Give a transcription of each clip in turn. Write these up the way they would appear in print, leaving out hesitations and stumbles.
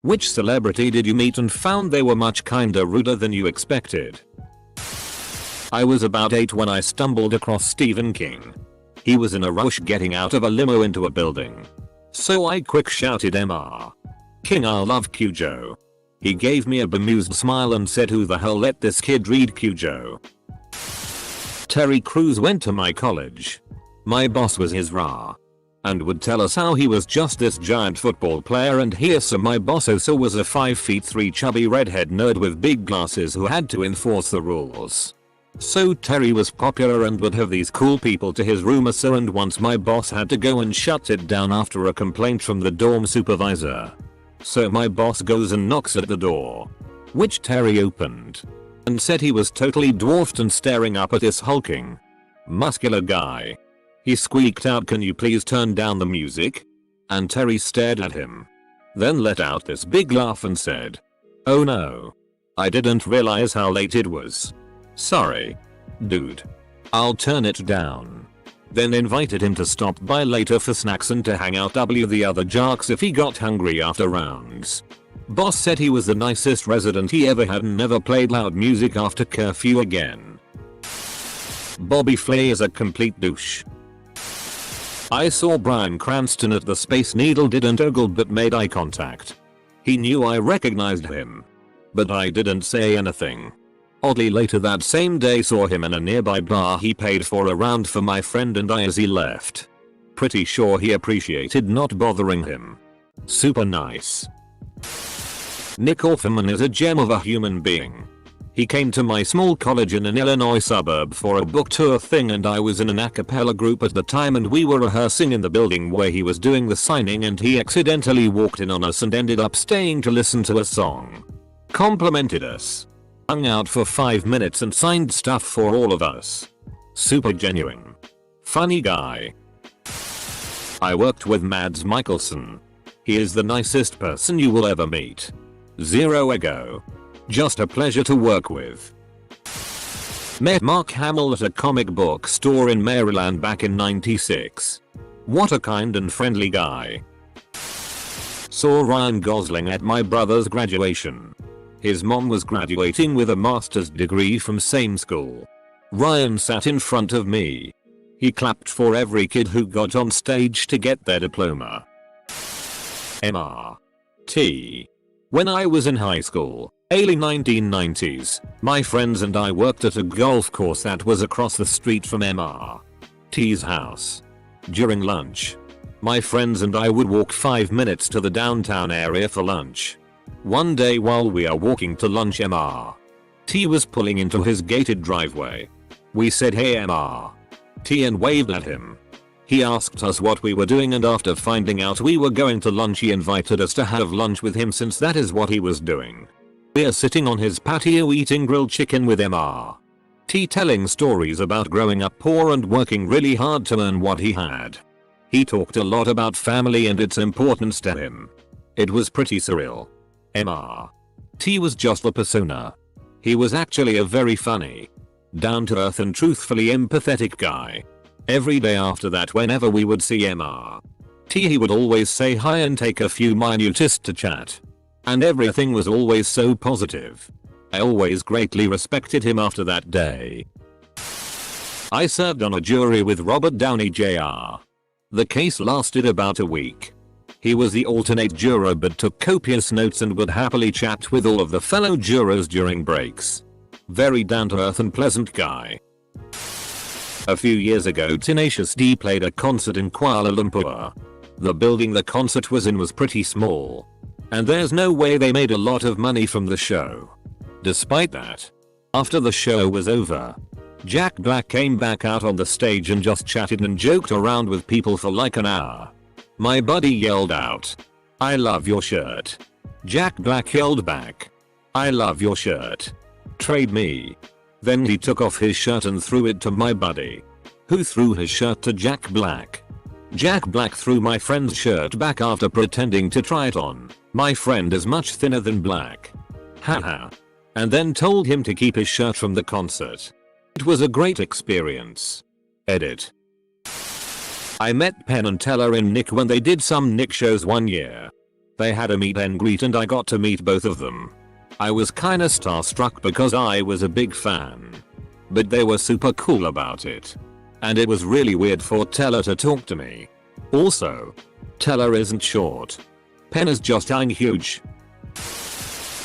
Which celebrity did you meet and found they were much kinder ruder than you expected? I was about 8 when I stumbled across Stephen King. He was in a rush getting out of a limo into a building. So I quick shouted Mr. King, I love Cujo. He gave me a bemused smile and said, who the hell let this kid read Cujo? Terry Crews went to my college. My boss was his rah. And would tell us how he was just this giant football player, and here so my boss also was a 5'3" chubby redhead nerd with big glasses who had to enforce the rules. So Terry was popular and would have these cool people to his room or so, and once my boss had to go and shut it down after a complaint from the dorm supervisor. So my boss goes and knocks at the door, which Terry opened, and said he was totally dwarfed and staring up at this hulking, muscular guy. He squeaked out, "Can you please turn down the music?" And Terry stared at him, then let out this big laugh and said, "Oh no. I didn't realize how late it was. Sorry. Dude. I'll turn it down." Then invited him to stop by later for snacks and to hang out with the other jocks if he got hungry after rounds. Boss said he was the nicest resident he ever had and never played loud music after curfew again. Bobby Flay is a complete douche. I saw Bryan Cranston at the Space Needle, didn't ogle but made eye contact. He knew I recognized him, but I didn't say anything. Oddly later that same day saw him in a nearby bar. He paid for a round for my friend and I as he left. Pretty sure he appreciated not bothering him. Super nice. Nick Offerman is a gem of a human being. He came to my small college in an Illinois suburb for a book tour thing, and I was in an a cappella group at the time, and we were rehearsing in the building where he was doing the signing, and he accidentally walked in on us and ended up staying to listen to a song. Complimented us. Hung out for 5 minutes and signed stuff for all of us. Super genuine. Funny guy. I worked with Mads Mikkelsen. He is the nicest person you will ever meet. Zero ego. Just a pleasure to work with. Met Mark Hamill at a comic book store in Maryland back in '96. What a kind and friendly guy. Saw Ryan Gosling at my brother's graduation. His mom was graduating with a master's degree from same school. Ryan sat in front of me. He clapped for every kid who got on stage to get their diploma. MRT. When I was in high school, early 1990s, my friends and I worked at a golf course that was across the street from MRT's house. During lunch, my friends and I would walk 5 minutes to the downtown area for lunch. One day while we are walking to lunch, MRT was pulling into his gated driveway. We said, "Hey MRT," and waved at him. He asked us what we were doing, and after finding out we were going to lunch, he invited us to have lunch with him since that is what he was doing. We're sitting on his patio eating grilled chicken with MRT telling stories about growing up poor and working really hard to earn what he had. He talked a lot about family and its importance to him. It was pretty surreal. MRT was just the persona. He was actually a very funny, down-to-earth and truthfully empathetic guy. Every day after that, whenever we would see MRT, he would always say hi and take a few minutes to chat. And everything was always so positive. I always greatly respected him after that day. I served on a jury with Robert Downey Jr. The case lasted about a week. He was the alternate juror but took copious notes and would happily chat with all of the fellow jurors during breaks. Very down-to-earth and pleasant guy. A few years ago, Tenacious D played a concert in Kuala Lumpur. The building the concert was in was pretty small, and there's no way they made a lot of money from the show. Despite that, after the show was over, Jack Black came back out on the stage and just chatted and joked around with people for like an hour. My buddy yelled out, "I love your shirt." Jack Black yelled back, "I love your shirt. Trade me." Then he took off his shirt and threw it to my buddy, who threw his shirt to Jack Black. Jack Black threw my friend's shirt back after pretending to try it on. My friend is much thinner than Black. Haha. And then told him to keep his shirt from the concert. It was a great experience. Edit. I met Penn and Teller in Nick when they did some Nick shows one year. They had a meet and greet and I got to meet both of them. I was kinda starstruck because I was a big fan. But they were super cool about it. And it was really weird for Teller to talk to me. Also, Teller isn't short. Penn is just huge.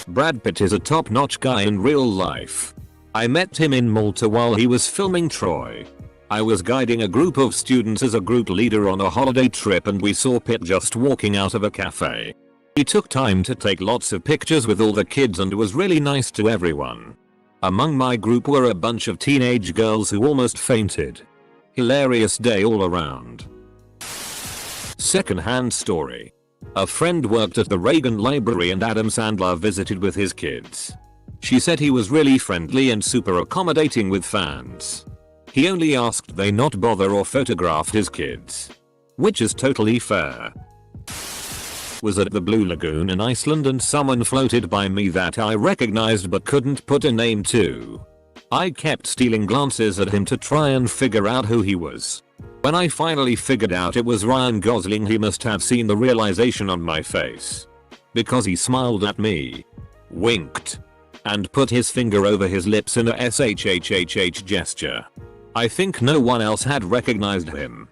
Brad Pitt is a top-notch guy in real life. I met him in Malta while he was filming Troy. I was guiding a group of students as a group leader on a holiday trip and we saw Pitt just walking out of a cafe. He took time to take lots of pictures with all the kids and was really nice to everyone. Among my group were a bunch of teenage girls who almost fainted. Hilarious day all around. Second-hand story. A friend worked at the Reagan Library and Adam Sandler visited with his kids. She said he was really friendly and super accommodating with fans. He only asked they not bother or photograph his kids. Which is totally fair. Was at the Blue Lagoon in Iceland and someone floated by me that I recognized but couldn't put a name to. I kept stealing glances at him to try and figure out who he was. When I finally figured out it was Ryan Gosling, he must have seen the realization on my face. Because he smiled at me, winked, and put his finger over his lips in a SHHHH gesture. I think no one else had recognized him.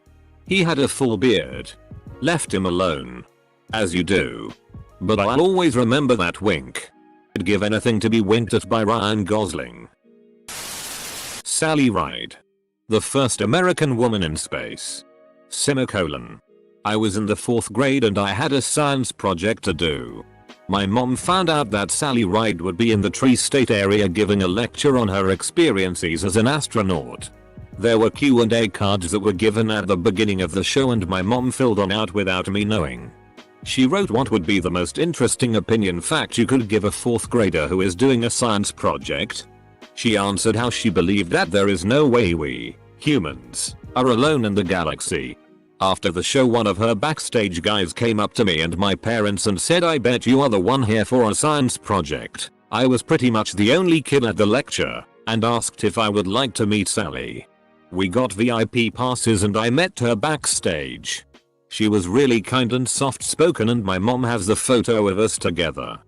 He had a full beard. Left him alone. As you do. But I'll always remember that wink. I'd give anything to be winked at by Ryan Gosling. Sally Ride. The first American woman in space. Semicolon. I was in the 4th grade and I had a science project to do. My mom found out that Sally Ride would be in the Tri-State area giving a lecture on her experiences as an astronaut. There were Q&A cards that were given at the beginning of the show and my mom filled them out without me knowing. She wrote what would be the most interesting opinion fact you could give a 4th grader who is doing a science project. She answered how she believed that there is no way we, humans, are alone in the galaxy. After the show, one of her backstage guys came up to me and my parents and said, "I bet you are the one here for a science project." I was pretty much the only kid at the lecture and asked if I would like to meet Sally. We got VIP passes and I met her backstage. She was really kind and soft-spoken and my mom has the photo of us together.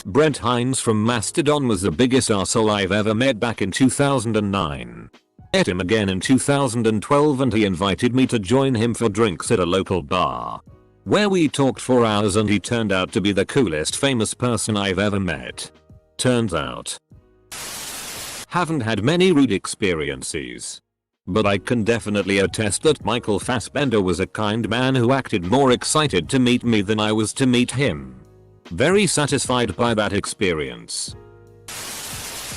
Brent Hines from Mastodon was the biggest arsehole I've ever met back in 2009. Met him again in 2012 and he invited me to join him for drinks at a local bar. Where we talked for hours and he turned out to be the coolest famous person I've ever met. Turns out. Haven't had many rude experiences. But I can definitely attest that Michael Fassbender was a kind man who acted more excited to meet me than I was to meet him. Very satisfied by that experience.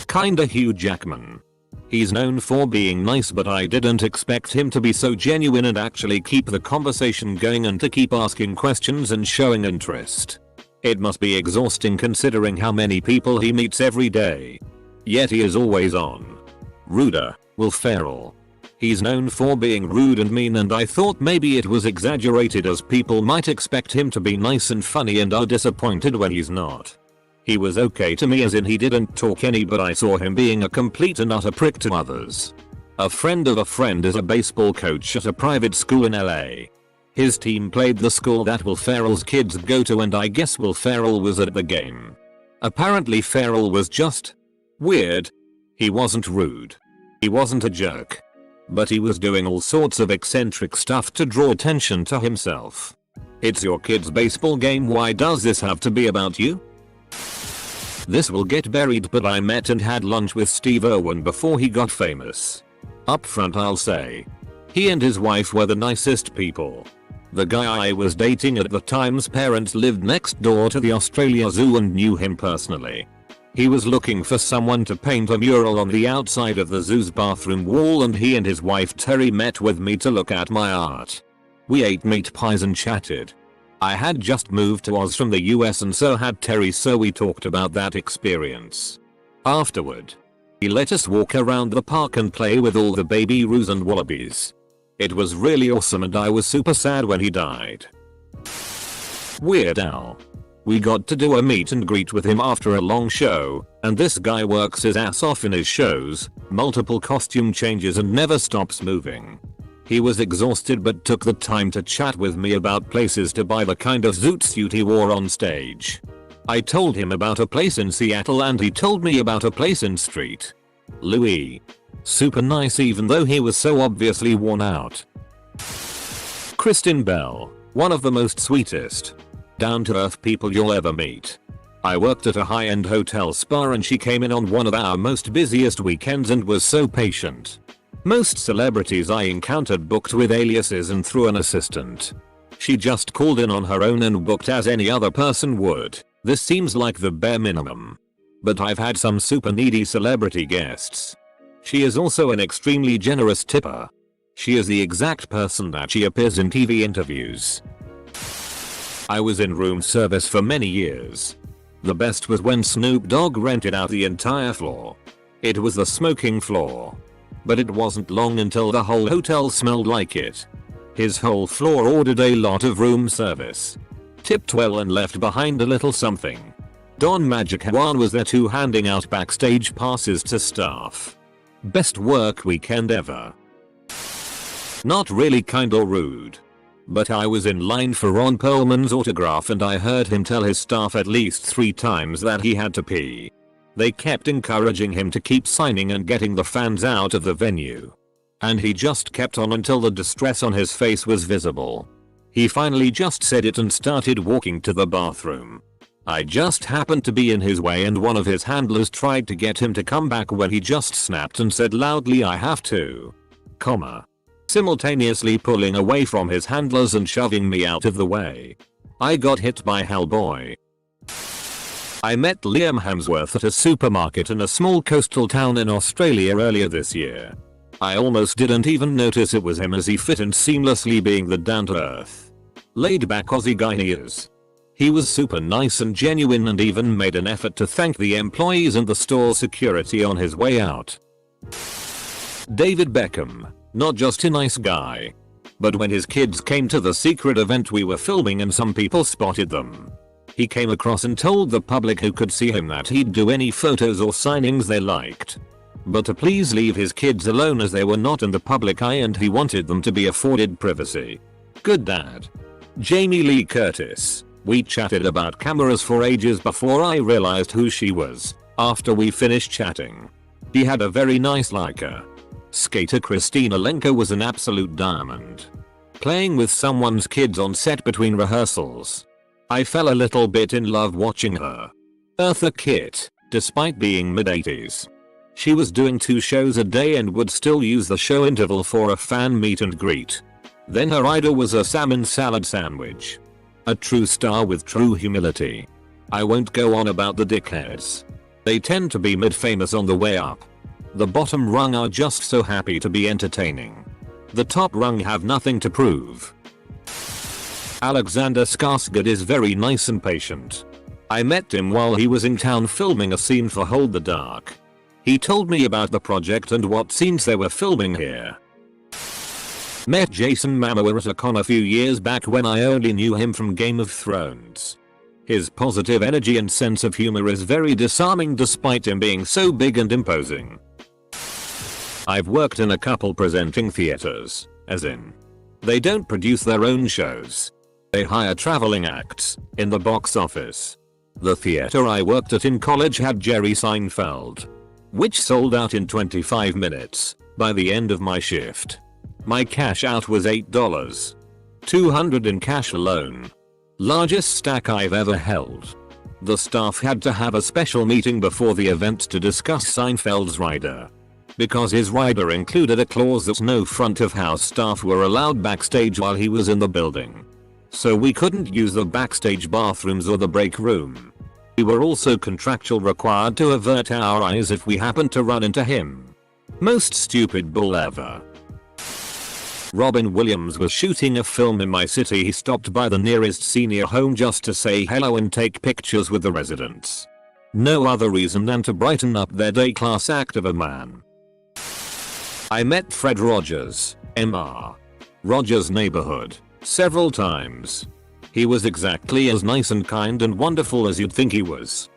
Kinda Hugh Jackman. He's known for being nice but I didn't expect him to be so genuine and actually keep the conversation going and to keep asking questions and showing interest. It must be exhausting considering how many people he meets every day. Yet he is always on. Ruder, Will Ferrell. He's known for being rude and mean and I thought maybe it was exaggerated as people might expect him to be nice and funny and are disappointed when he's not. He was okay to me as in he didn't talk any but I saw him being a complete and utter prick to others. A friend of a friend is a baseball coach at a private school in LA. His team played the school that Will Ferrell's kids go to and I guess Will Ferrell was at the game. Apparently Ferrell was just weird. He wasn't rude. He wasn't a jerk. But he was doing all sorts of eccentric stuff to draw attention to himself. It's your kid's baseball game, why does this have to be about you? This will get buried but I met and had lunch with Steve Irwin before he got famous. Up front I'll say. He and his wife were the nicest people. The guy I was dating at the time's parents lived next door to the Australia Zoo and knew him personally. He was looking for someone to paint a mural on the outside of the zoo's bathroom wall and he and his wife Terry met with me to look at my art. We ate meat pies and chatted. I had just moved to Oz from the US and so had Terry, so we talked about that experience. Afterward, he let us walk around the park and play with all the baby roos and wallabies. It was really awesome and I was super sad when he died. Weird Al. We got to do a meet and greet with him after a long show, and this guy works his ass off in his shows, multiple costume changes and never stops moving. He was exhausted but took the time to chat with me about places to buy the kind of zoot suit he wore on stage. I told him about a place in Seattle and he told me about a place in St. Louis. Super nice even though he was so obviously worn out. Kristen Bell, one of the most sweetest, down-to-earth people you'll ever meet. I worked at a high-end hotel spa and she came in on one of our most busiest weekends and was so patient. Most celebrities I encountered booked with aliases and through an assistant. She just called in on her own and booked as any other person would. This seems like the bare minimum. But I've had some super needy celebrity guests. She is also an extremely generous tipper. She is the exact person that she appears in TV interviews. I was in room service for many years. The best was when Snoop Dogg rented out the entire floor. It was the smoking floor. But it wasn't long until the whole hotel smelled like it. His whole floor ordered a lot of room service, tipped well and left behind a little something. Don Magic Juan was there too, handing out backstage passes to staff. Best work weekend ever. Not really kind or rude. But I was in line for Ron Perlman's autograph and I heard him tell his staff at least 3 times that he had to pee. They kept encouraging him to keep signing and getting the fans out of the venue. And he just kept on until the distress on his face was visible. He finally just said it and started walking to the bathroom. I just happened to be in his way and one of his handlers tried to get him to come back when he just snapped and said loudly, "I have to," simultaneously pulling away from his handlers and shoving me out of the way. I got hit by Hellboy. I met Liam Hemsworth at a supermarket in a small coastal town in Australia earlier this year. I almost didn't even notice it was him as he fit in seamlessly, being the down-to-earth, laid-back Aussie guy he is. He was super nice and genuine and even made an effort to thank the employees and the store security on his way out. David Beckham, not just a nice guy, but when his kids came to the secret event we were filming and some people spotted them, he came across and told the public who could see him that he'd do any photos or signings they liked, but to please leave his kids alone as they were not in the public eye and he wanted them to be afforded privacy. Good dad. Jamie Lee Curtis. We chatted about cameras for ages before I realized who she was. After we finished chatting, he had a very nice Leica. Skater Christina Lenka was an absolute diamond. Playing with someone's kids on set between rehearsals. I fell a little bit in love watching her. Eartha Kitt, despite being mid-80s. She was doing 2 shows a day and would still use the show interval for a fan meet and greet. Then her idol was a salmon salad sandwich. A true star with true humility. I won't go on about the dickheads. They tend to be mid-famous on the way up. The bottom rung are just so happy to be entertaining. The top rung have nothing to prove. Alexander Skarsgård is very nice and patient. I met him while he was in town filming a scene for Hold the Dark. He told me about the project and what scenes they were filming here. Met Jason Momoa at a con a few years back when I only knew him from Game of Thrones. His positive energy and sense of humor is very disarming despite him being so big and imposing. I've worked in a couple presenting theaters, as in, they don't produce their own shows. They hire traveling acts, in the box office. The theater I worked at in college had Jerry Seinfeld, which sold out in 25 minutes, by the end of my shift. My cash out was $8. $200 in cash alone. Largest stack I've ever held. The staff had to have a special meeting before the event to discuss Seinfeld's rider. Because his rider included a clause that no front of house staff were allowed backstage while he was in the building. So we couldn't use the backstage bathrooms or the break room. We were also contractual required to avert our eyes if we happened to run into him. Most stupid bull ever. Robin Williams was shooting a film in my city. He stopped by the nearest senior home just to say hello and take pictures with the residents. No other reason than to brighten up their day. Class act of a man. I met Fred Rogers, Mr. Rogers' Neighborhood, several times. He was exactly as nice and kind and wonderful as you'd think he was.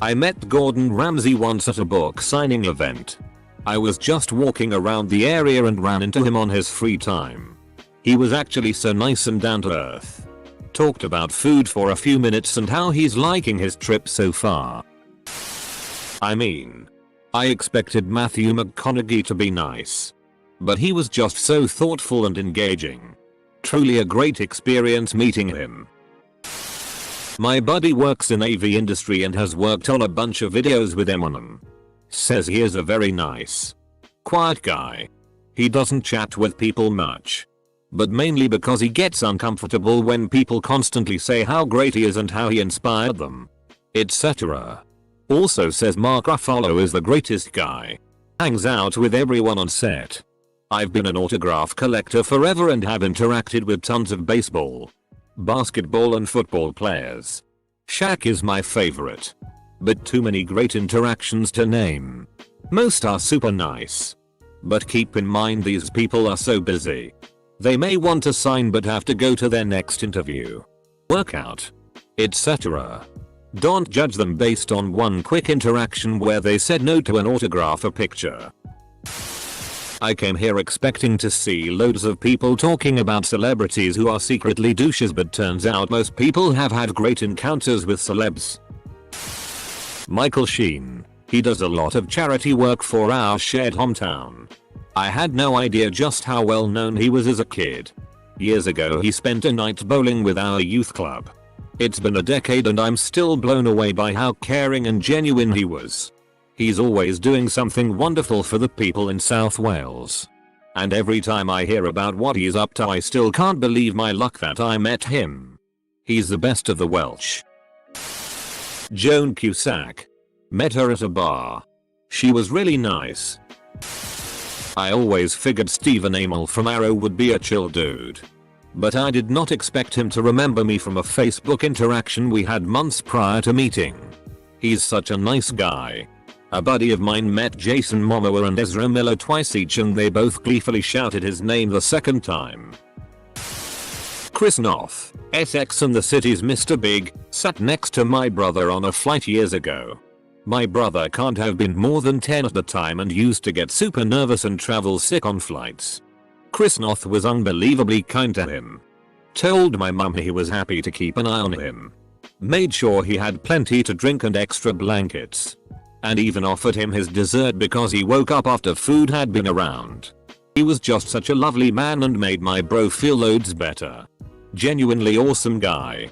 I met Gordon Ramsay once at a book signing event. I was just walking around the area and ran into him on his free time. He was actually so nice and down to earth. Talked about food for a few minutes and how he's liking his trip so far. I mean, I expected Matthew McConaughey to be nice. But he was just so thoughtful and engaging. Truly a great experience meeting him. My buddy works in AV industry and has worked on a bunch of videos with him on them. Says he is a very nice, quiet guy. He doesn't chat with people much. But mainly because he gets uncomfortable when people constantly say how great he is and how he inspired them, etc. Also says Mark Ruffalo is the greatest guy. Hangs out with everyone on set. I've been an autograph collector forever and have interacted with tons of baseball, basketball and football players. Shaq is my favorite. But too many great interactions to name. Most are super nice. But keep in mind these people are so busy. They may want to sign but have to go to their next interview, workout, etc. Don't judge them based on one quick interaction where they said no to an autograph or picture. I came here expecting to see loads of people talking about celebrities who are secretly douches, but turns out most people have had great encounters with celebs. Michael Sheen. He does a lot of charity work for our shared hometown. I had no idea just how well known he was as a kid. Years ago he spent a night bowling with our youth club. It's been a decade and I'm still blown away by how caring and genuine he was. He's always doing something wonderful for the people in South Wales. And every time I hear about what he's up to I still can't believe my luck that I met him. He's the best of the Welsh. Joan Cusack. Met her at a bar. She was really nice. I always figured Stephen Amell from Arrow would be a chill dude. But I did not expect him to remember me from a Facebook interaction we had months prior to meeting. He's such a nice guy. A buddy of mine met Jason Momoa and Ezra Miller twice each and they both gleefully shouted his name the second time. Chris Noth, Sex and the City's Mr. Big, sat next to my brother on a flight years ago. My brother can't have been more than 10 at the time and used to get super nervous and travel sick on flights. Chris Noth was unbelievably kind to him. Told my mum he was happy to keep an eye on him. Made sure he had plenty to drink and extra blankets. And even offered him his dessert because he woke up after food had been around. He was just such a lovely man and made my bro feel loads better. Genuinely awesome guy.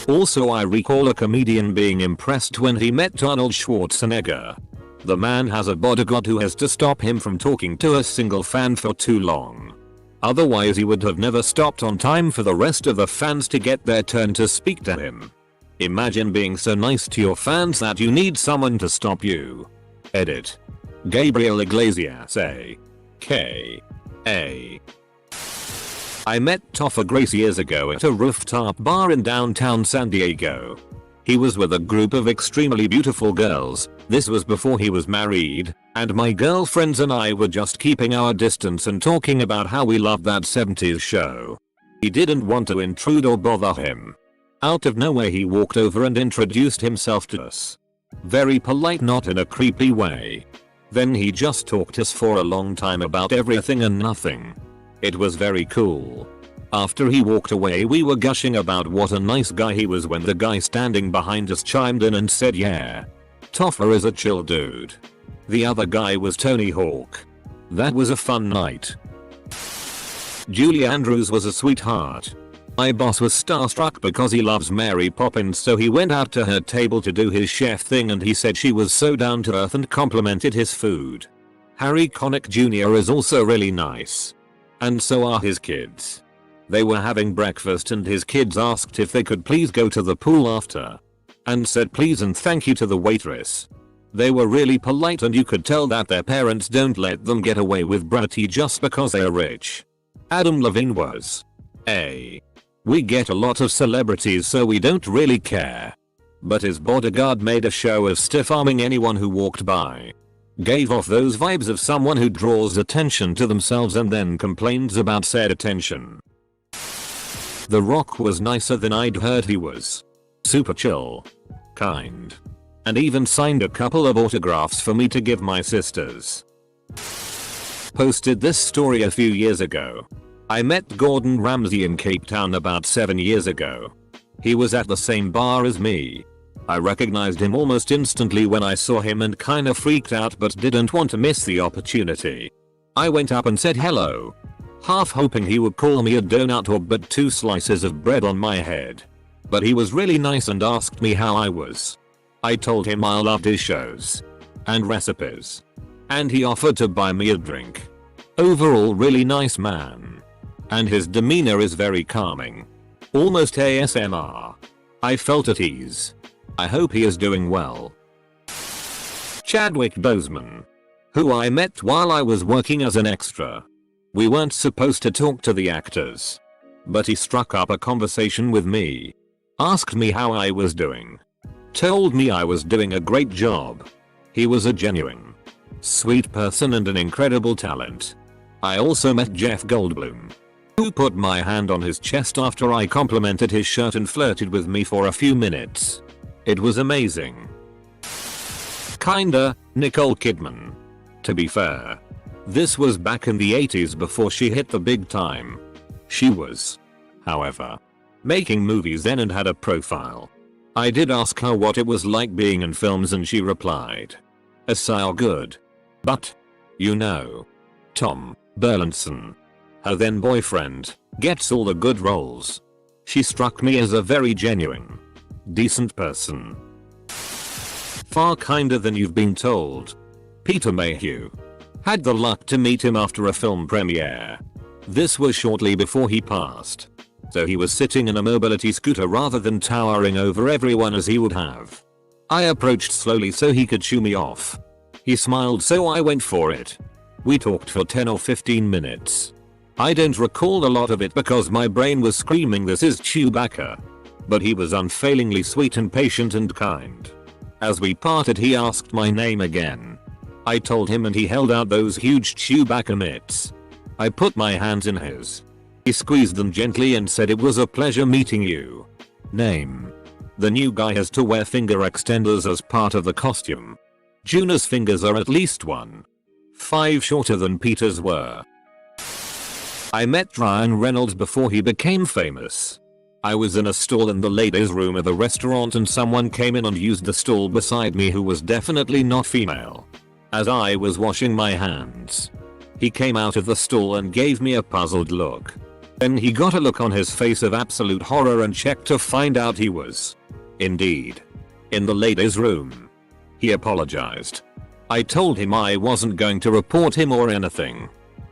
Also I recall a comedian being impressed when he met Arnold Schwarzenegger. The man has a bodyguard who has to stop him from talking to a single fan for too long. Otherwise he would have never stopped on time for the rest of the fans to get their turn to speak to him. Imagine being so nice to your fans that you need someone to stop you. Edit. Gabriel Iglesias A.K.A. I met Topher Grace years ago at a rooftop bar in downtown San Diego. He was with a group of extremely beautiful girls, this was before he was married, and my girlfriends and I were just keeping our distance and talking about how we loved that 70s show. He didn't want to intrude or bother him. Out of nowhere he walked over and introduced himself to us. Very polite, not in a creepy way. Then he just talked to us for a long time about everything and nothing. It was very cool. After he walked away we were gushing about what a nice guy he was when the guy standing behind us chimed in and said, yeah, Topher is a chill dude. The other guy was Tony Hawk. That was a fun night. Julie Andrews was a sweetheart. My boss was starstruck because he loves Mary Poppins, so he went out to her table to do his chef thing and he said she was so down to earth and complimented his food. Harry Connick Jr. is also really nice. And so are his kids. They were having breakfast and his kids asked if they could please go to the pool after. And said please and thank you to the waitress. They were really polite and you could tell that their parents don't let them get away with bratty just because they are rich. Adam Levine was A. We get a lot of celebrities so we don't really care. But his bodyguard made a show of stiff-arming anyone who walked by. Gave off those vibes of someone who draws attention to themselves and then complains about said attention. The Rock was nicer than I'd heard he was. Super chill. Kind. and even signed a couple of autographs for me to give my sisters. Posted this story a few years ago. I met Gordon Ramsay in Cape Town about 7 years ago. He was at the same bar as me. I recognized him almost instantly when I saw him and kinda freaked out but didn't want to miss the opportunity. I went up and said hello, half hoping he would call me a donut or but 2 slices of bread on my head. But he was really nice and asked me how I was. I told him I loved his shows and recipes, and he offered to buy me a drink. Overall really nice man, and his demeanor is very calming, almost ASMR. I felt at ease. I hope he is doing well. Chadwick Boseman, who I met while I was working as an extra. We weren't supposed to talk to the actors, but he struck up a conversation with me, asked me how I was doing, told me I was doing a great job. He was a genuine, sweet person and an incredible talent. I also met Jeff Goldblum, who put my hand on his chest after I complimented his shirt and flirted with me for a few minutes. It was amazing. Kinda, Nicole Kidman. To be fair, this was back in the 80s before she hit the big time. She was, however, making movies then and had a profile. I did ask her what it was like being in films and she replied, "So good. But, you know, Tom Burlinson, her then boyfriend, gets all the good roles." She struck me as a very genuine, decent person. Far kinder than you've been told. Peter Mayhew. Had the luck to meet him after a film premiere. This was shortly before he passed, so he was sitting in a mobility scooter rather than towering over everyone as he would have. I approached slowly so he could shoo me off. He smiled so I went for it. We talked for 10 or 15 minutes. I don't recall a lot of it because my brain was screaming this is Chewbacca. But he was unfailingly sweet and patient and kind. As we parted he asked my name again. I told him and he held out those huge Chewbacca mitts. I put my hands in his. He squeezed them gently and said it was a pleasure meeting you. Name. The new guy has to wear finger extenders as part of the costume. Juna's fingers are at least 1.5 shorter than Peter's were. I met Ryan Reynolds before he became famous. I was in a stall in the ladies' room of a restaurant and someone came in and used the stall beside me who was definitely not female. As I was washing my hands, he came out of the stall and gave me a puzzled look. Then he got a look on his face of absolute horror and checked to find out he was, indeed, in the ladies' room. He apologized. I told him I wasn't going to report him or anything.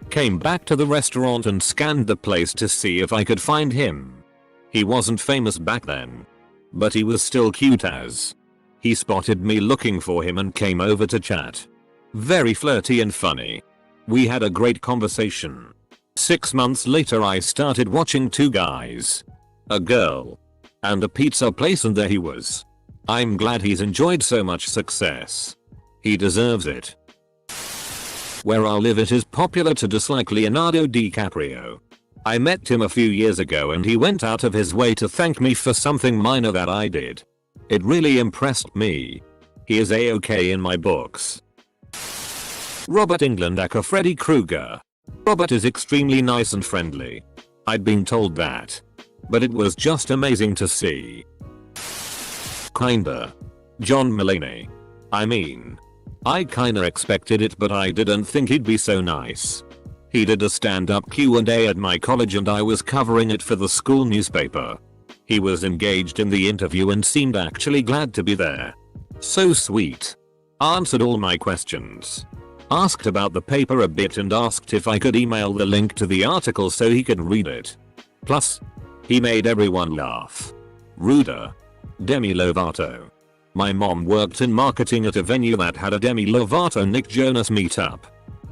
Came back to the restaurant and scanned the place to see if I could find him. He wasn't famous back then, but he was still cute as. He spotted me looking for him and came over to chat. Very flirty and funny. We had a great conversation. 6 months later I started watching Two Guys, a Girl, and a Pizza Place and there he was. I'm glad he's enjoyed so much success. He deserves it. Where I live it is popular to dislike Leonardo DiCaprio. I met him a few years ago and he went out of his way to thank me for something minor that I did. It really impressed me. He is A-okay in my books. Robert Englund aka Freddy Krueger. Robert is extremely nice and friendly. I'd been told that, but it was just amazing to see. Kinda. John Mulaney. I mean, I kinda expected it but I didn't think he'd be so nice. He did a stand-up Q&A at my college and I was covering it for the school newspaper. He was engaged in the interview and seemed actually glad to be there. So sweet. Answered all my questions. Asked about the paper a bit and asked if I could email the link to the article so he could read it. Plus, he made everyone laugh. Ruder. Demi Lovato. My mom worked in marketing at a venue that had a Demi Lovato Nick Jonas meetup.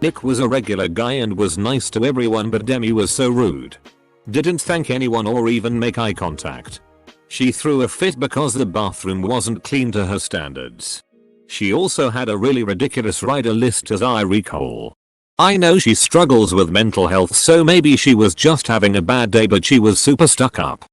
Nick was a regular guy and was nice to everyone but Demi was so rude. Didn't thank anyone or even make eye contact. She threw a fit because the bathroom wasn't clean to her standards. She also had a really ridiculous rider list as I recall. I know she struggles with mental health so maybe she was just having a bad day but she was super stuck up.